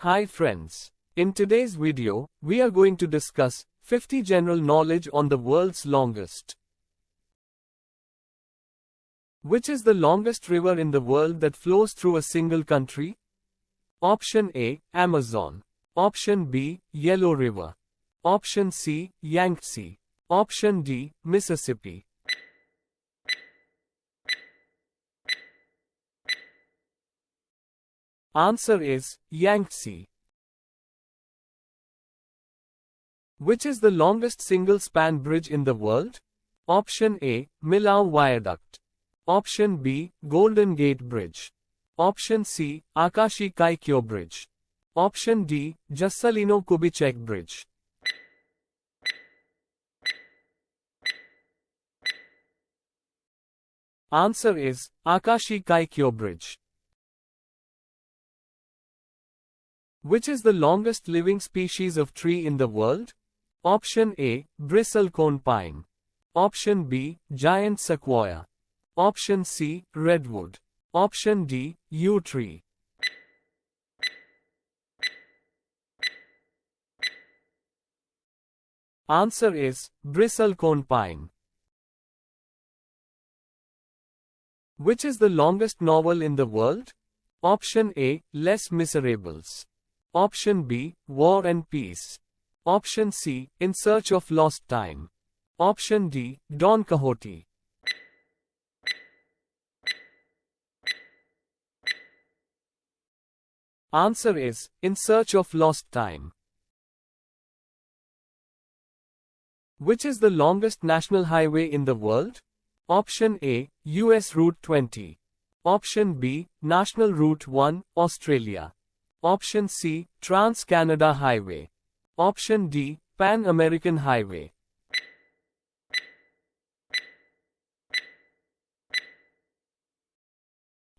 Hi friends. In today's video, we are going to discuss 50 general knowledge on the world's longest. Which is the longest river in the world that flows through a single country? Option A, Amazon. Option B, Yellow River. Option C, Yangtze. Option D, Mississippi. Answer is Yangtze. Which is the longest single-span bridge in the world? Option A, Millau Viaduct. Option B, Golden Gate Bridge. Option C, Akashi Kaikyo Bridge. Option D, Juscelino Kubitschek Bridge. Answer is Akashi Kaikyo Bridge. Which is the longest living species of tree in the world? Option A, bristlecone pine. Option B, giant sequoia. Option C, redwood. Option D, yew tree. Answer is bristlecone pine. Which is the longest novel in the world? Option A, Les Miserables. Option B, War and Peace. Option C, In Search of Lost Time. Option D, Don Quixote. Answer is In Search of Lost Time. Which is the longest national highway in the world? Option A, US Route 20. Option B, National Route 1, Australia. Option C, Trans-Canada Highway. Option D, Pan-American Highway.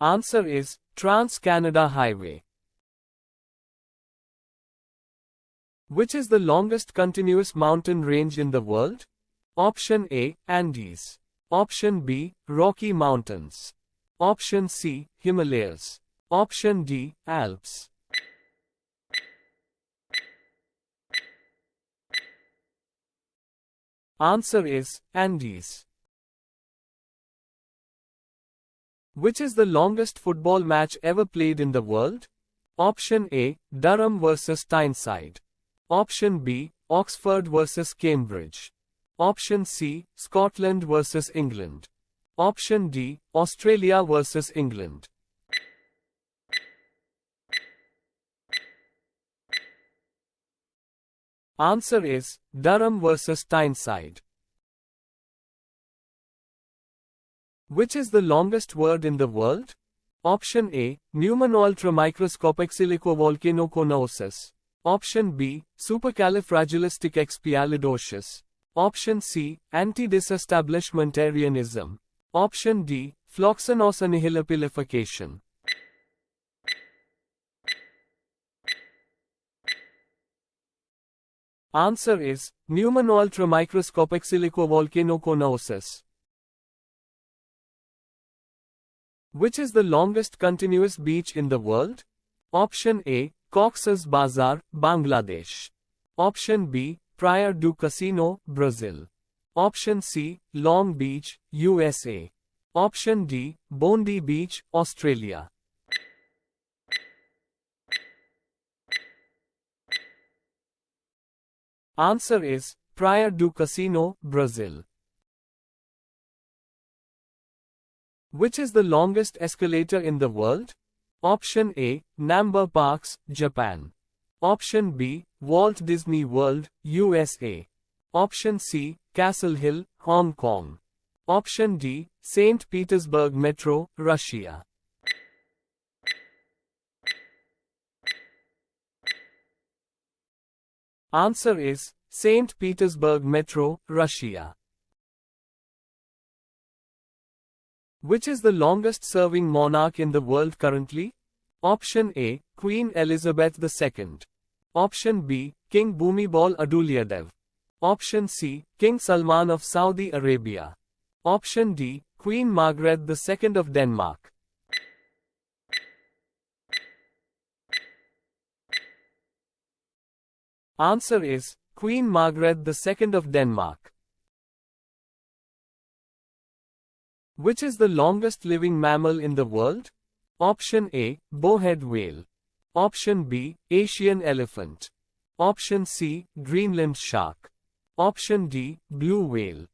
Answer is Trans-Canada Highway. Which is the longest continuous mountain range in the world? Option A, Andes. Option B, Rocky Mountains. Option C, Himalayas. Option D, Alps. Answer is Andes. Which is the longest football match ever played in the world? Option A, Durham vs Tyneside. Option B, Oxford vs Cambridge. Option C, Scotland vs England. Option D, Australia vs England. Answer is Durham vs Tyneside. Which is the longest word in the world? Option A, pneumonoultramicroscopic silicovolcanoconiosis. Option B, supercalifragilisticexpialidocious. Option C, anti-disestablishmentarianism. Option D, floxanosanihilapilification. Answer is pneumonoultramicroscopic silicovolcanoconiosis. Which is the longest continuous beach in the world? Option A, Cox's Bazar, Bangladesh. Option B, Praia do Cassino, Brazil. Option C, Long Beach, USA. Option D, Bondi Beach, Australia. Answer is Praia do Cassino, Brazil. Which is the longest escalator in the world? Option A, Namba Parks, Japan. Option B, Walt Disney World, USA. Option C, Castle Hill, Hong Kong. Option D, St. Petersburg Metro, Russia. Answer is St. Petersburg Metro, Russia. Which is the longest serving monarch in the world currently? Option A, Queen Elizabeth II. Option B, King Bhumibol Adulyadej. Option C, King Salman of Saudi Arabia. Option D, Queen Margaret II of Denmark. Answer is Queen Margaret II of Denmark. Which is the longest living mammal in the world? Option A, bowhead whale. Option B, Asian elephant. Option C, Greenland shark. Option D, blue whale.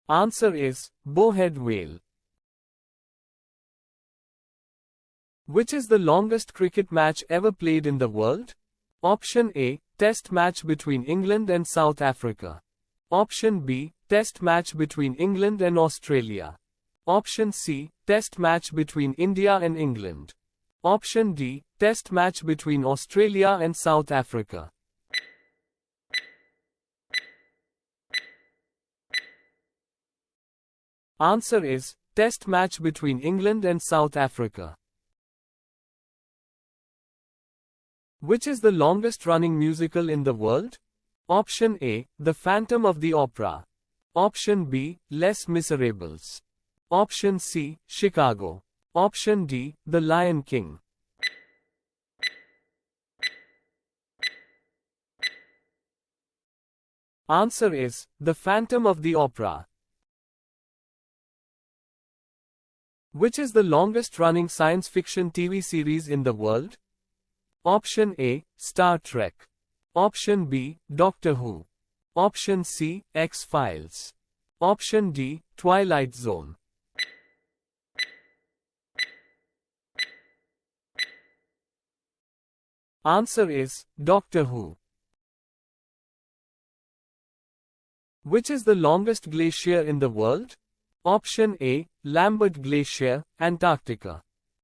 Answer is bowhead whale. Which is the longest cricket match ever played in the world? Option A, Test match between England and South Africa. Option B, Test match between England and Australia. Option C, Test match between India and England. Option D, Test match between Australia and South Africa. Answer is Test match between England and South Africa. Which is the longest running musical in the world? Option A, The Phantom of the Opera. Option B, Les Miserables. Option C, Chicago. Option D, The Lion King. Answer is The Phantom of the Opera. Which is the longest running science fiction TV series in the world? Option A, Star Trek. Option B, Doctor Who. Option C, X-Files. Option D, Twilight Zone. Answer is Doctor Who. Which is the longest glacier in the world? Option A, Lambert Glacier, Antarctica.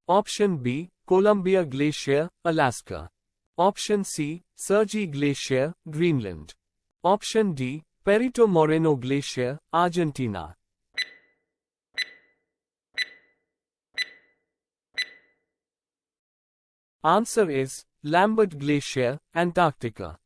Option B, Columbia Glacier, Alaska. Option C, Sergi Glacier, Greenland. Option D, Perito Moreno Glacier, Argentina. Answer is Lambert Glacier, Antarctica.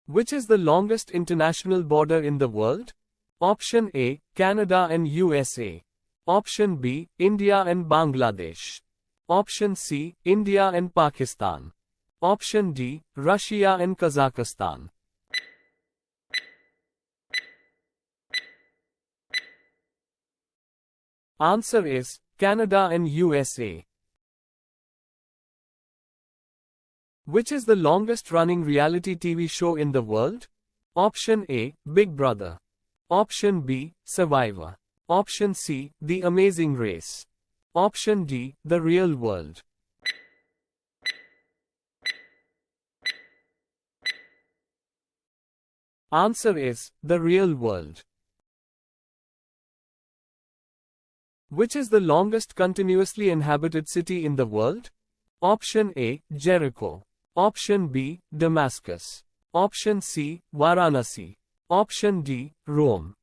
Which is the longest international border in the world? Option A, Canada and USA. Option B, India and Bangladesh. Option C, India and Pakistan. Option D, Russia and Kazakhstan. Answer is Canada and USA. Which is the longest running reality TV show in the world? Option A, Big Brother. Option B, Survivor. Option C, The Amazing Race. Option D, The Real World. Answer is The Real World. Which is the longest continuously inhabited city in the world? Option A, Jericho. Option B, Damascus. Option C, Varanasi. Option D, Rome.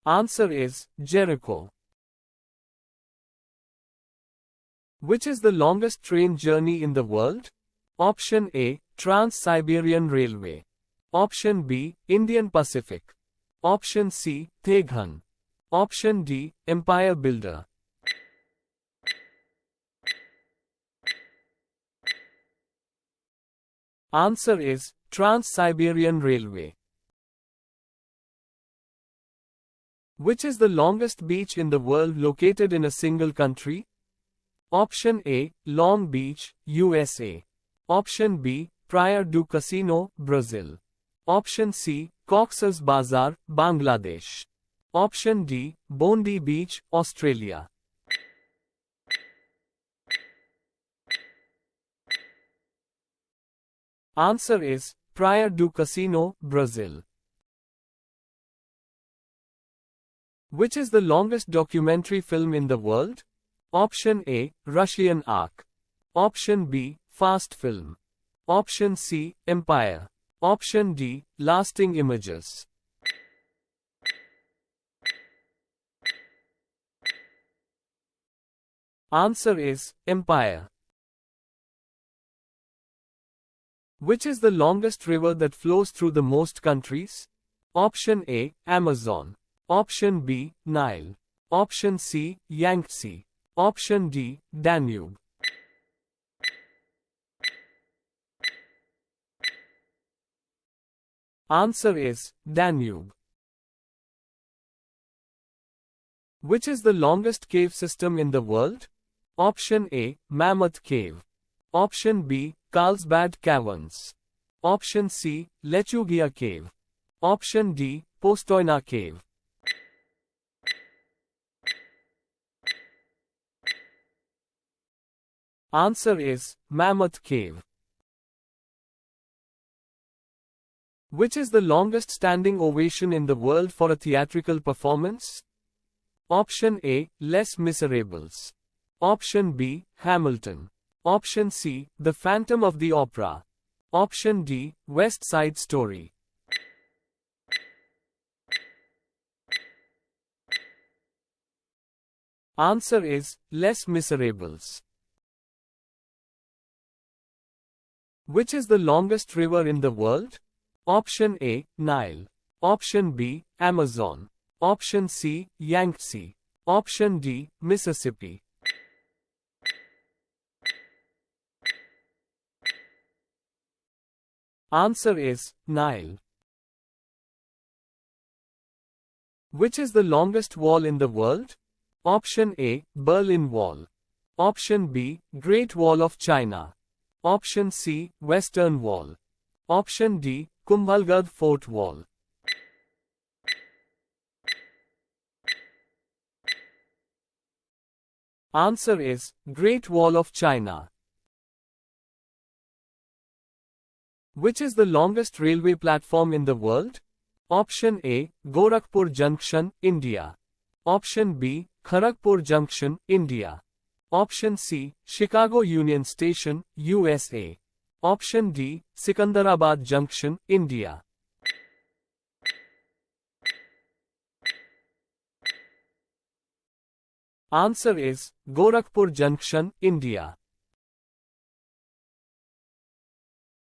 Answer is Jericho. Which is the longest train journey in the world? Option A, Trans-Siberian Railway. Option B, Indian Pacific. Option C, Theghan. Option D, Empire Builder. Answer is Trans-Siberian Railway. Which is the longest beach in the world located in a single country? Option A, Long Beach, USA. Option B, Praia do Cassino, Brazil. Option C, Cox's Bazar, Bangladesh. Option D, Bondi Beach, Australia. Answer is Praia do Cassino, Brazil. Which is the longest documentary film in the world? Option A, Russian Ark. Option B, Fast Film. Option C, Empire. Option D, Lasting Images. Answer is Empire. Which is the longest river that flows through the most countries? Option A, Amazon. Option B, Nile. Option C, Yangtze. Option D, Danube. Answer is Danube. Which is the longest cave system in the world? Option A, Mammoth Cave. Option B, Carlsbad Caverns. Option C, Lechugia Cave. Option D, Postojna Cave. Answer is Mammoth Cave. Which is the longest standing ovation in the world for a theatrical performance? Option A, Les Miserables. Option B, Hamilton. Option C, The Phantom of the Opera. Option D, West Side Story. Answer is Les Miserables. Which is the longest river in the world? Option A, Nile. Option B, Amazon. Option C, Yangtze. Option D, Mississippi. Answer is Nile. Which is the longest wall in the world? Option A, Berlin Wall. Option B, Great Wall of China. Option C, Western Wall. Option D, Kumbhalgarh Fort Wall. Answer is Great Wall of China. Which is the longest railway platform in the world? Option A, Gorakhpur Junction, India. Option B, Kharagpur Junction, India. Option C, Chicago Union Station, USA. Option D, Sikandarabad Junction, India. Answer is Gorakhpur Junction, India.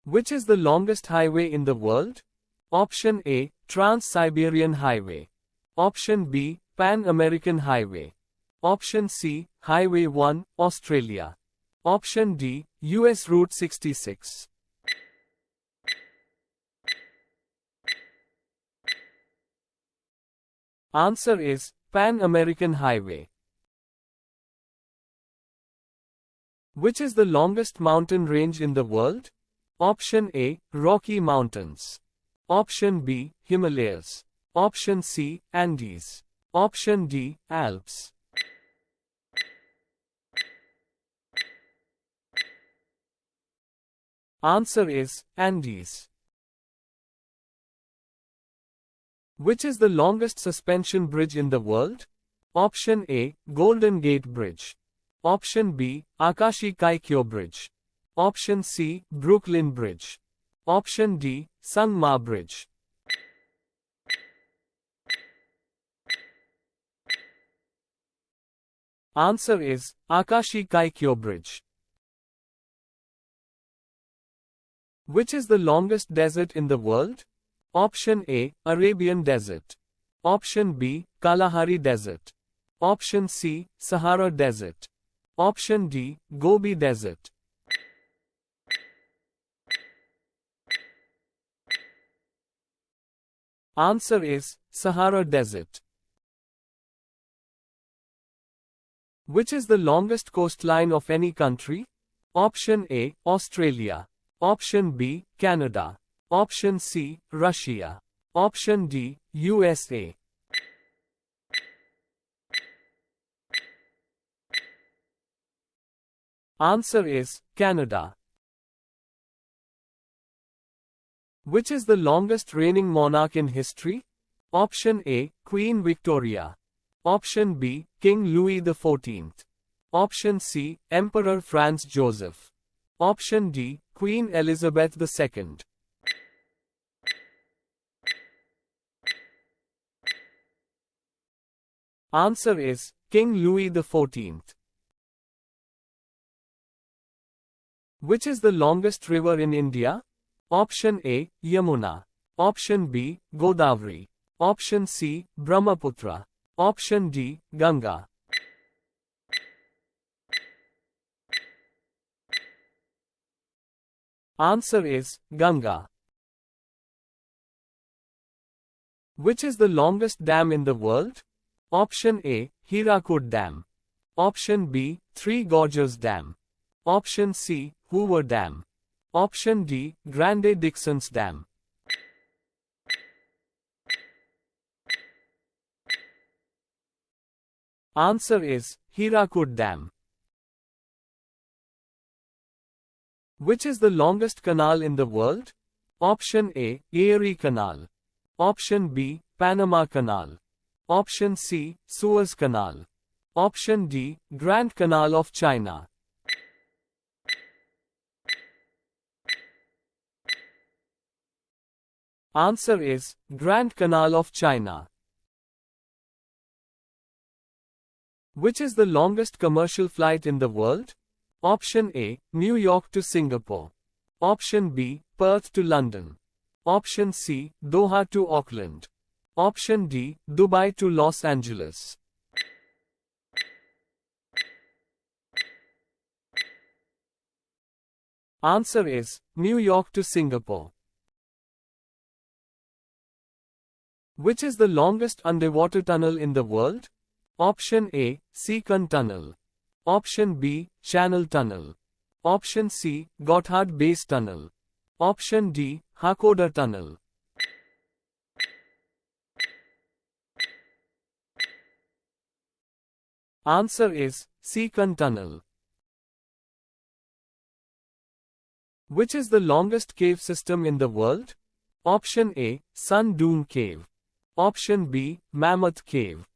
Which is the longest highway in the world? Option A, Trans-Siberian Highway. Option B, Pan-American Highway. Option C, Highway 1, Australia. Option D, US Route 66. Answer is Pan-American Highway. Which is the longest mountain range in the world? Option A, Rocky Mountains. Option B, Himalayas. Option C, Andes. Option D, Alps. Answer is Andes. Which is the longest suspension bridge in the world? Option A, Golden Gate Bridge. Option B, Akashi Kaikyo Bridge. Option C, Brooklyn Bridge. Option D, Sangma Bridge. Answer is Akashi Kaikyo Bridge. Which is the longest desert in the world? Option A, Arabian Desert. Option B, Kalahari Desert. Option C, Sahara Desert. Option D, Gobi Desert. Answer is Sahara Desert. Which is the longest coastline of any country? Option A, Australia. Option B, Canada. Option C, Russia. Option D, USA. Answer is Canada. Which is the longest reigning monarch in history? Option A, Queen Victoria. Option B, King Louis XIV. Option C, Emperor Franz Joseph. Option D, Queen Elizabeth II. Answer is King Louis XIV. Which is the longest river in India? Option A, Yamuna. Option B, Godavari. Option C, Brahmaputra. Option D, Ganga. Answer is Ganga. Which is the longest dam in the world? Option A, Hirakud Dam. Option B, Three Gorges Dam. Option C, Hoover Dam. Option D, Grande Dixon's Dam. Answer is Hirakud Dam. Which is the longest canal in the world? Option A, Erie Canal. Option B, Panama Canal. Option C, Suez Canal. Option D, Grand Canal of China. Answer is Grand Canal of China. Which is the longest commercial flight in the world? Option A, New York to Singapore. Option B, Perth to London. Option C, Doha to Auckland. Option D, Dubai to Los Angeles. Answer is New York to Singapore. Which is the longest underwater tunnel in the world? Option A, Seacon Tunnel. Option B, Channel Tunnel. Option C, Gotthard Base Tunnel. Option D, Hakoda Tunnel. Answer is Seacon Tunnel. Which is the longest cave system in the world? Option A, Sun Dune Cave. Option B, Mammoth Cave.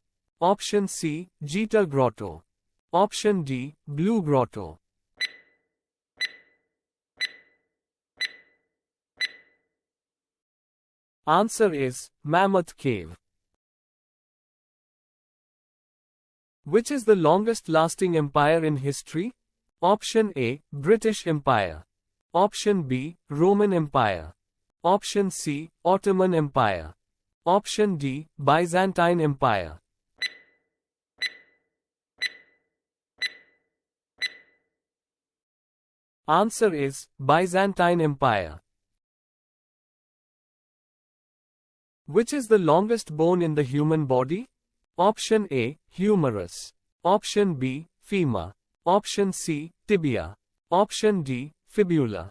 Option C, Jita Grotto. Option D, Blue Grotto. Answer is Mammoth Cave. Which is the longest lasting empire in history? Option A, British Empire. Option B, Roman Empire. Option C, Ottoman Empire. Option D, Byzantine Empire. Answer is Byzantine Empire. Which is the longest bone in the human body? Option A, humerus. Option B, femur. Option C, tibia. Option D, fibula.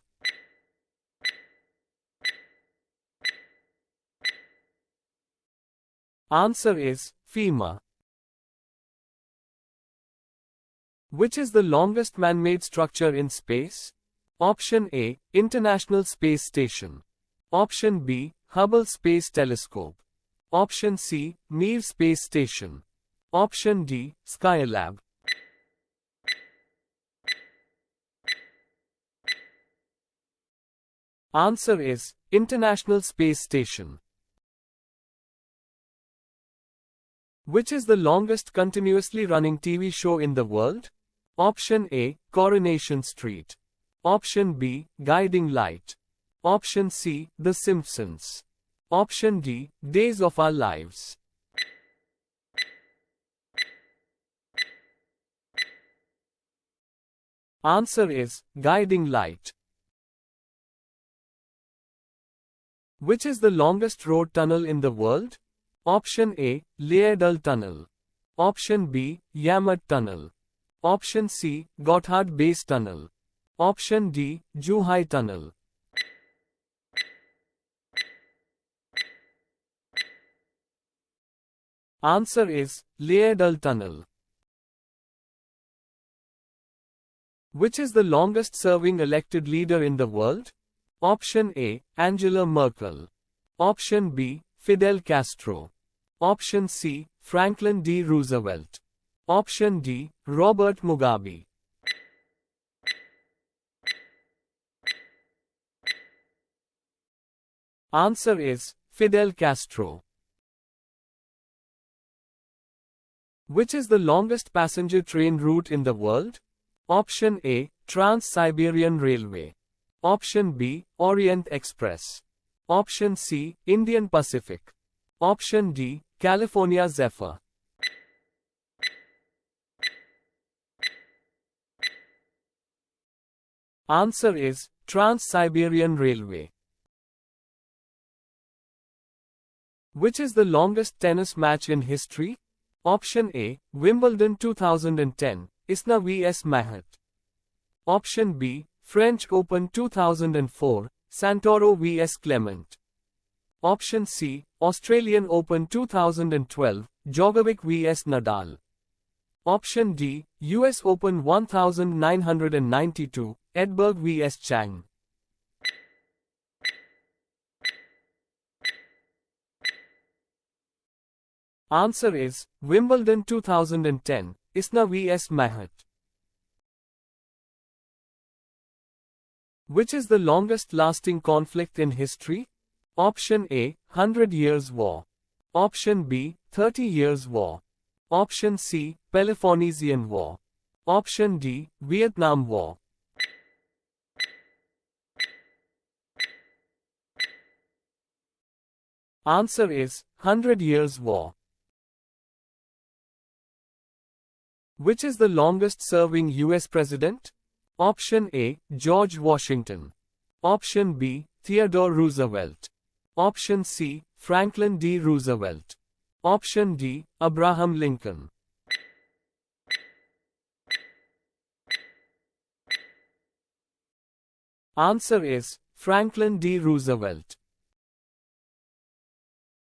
Answer is femur. Which is the longest man-made structure in space? Option A, International Space Station. Option B, Hubble Space Telescope. Option C, Mir Space Station. Option D, Skylab. Answer is International Space Station. Which is the longest continuously running TV show in the world? Option A, Coronation Street. Option B, Guiding Light. Option C, The Simpsons. Option D, Days of Our Lives. Answer is Guiding Light. Which is the longest road tunnel in the world? Option A, Liardal Tunnel. Option B, Yamat Tunnel. Option C, Gotthard Base Tunnel. Option D, Zhuhai Tunnel. Answer is Liardal Tunnel. Which is the longest serving elected leader in the world? Option A, Angela Merkel. Option B, Fidel Castro. Option C, Franklin D. Roosevelt. Option D, Robert Mugabe. Answer is Fidel Castro. Which is the longest passenger train route in the world? Option A, Trans-Siberian Railway. Option B, Orient Express. Option C, Indian Pacific. Option D, California Zephyr. Answer is Trans-Siberian Railway. Which is the longest tennis match in history? Option A, Wimbledon 2010, Isner vs Mahat. Option B, French Open 2004, Santoro vs Clement. Option C, Australian Open 2012, Djokovic vs Nadal. Option D, US Open 1992, Edberg vs Chang. Answer is Wimbledon 2010, Isner vs Mahat. Which is the longest lasting conflict in history? Option A, 100 Years' War. Option B, 30 Years' War. Option C, Peloponnesian War. Option D, Vietnam War. Answer is 100 Years' War. Which is the longest serving US president? Option A, George Washington. Option B, Theodore Roosevelt. Option C, Franklin D. Roosevelt. Option D, Abraham Lincoln. Answer is Franklin D. Roosevelt.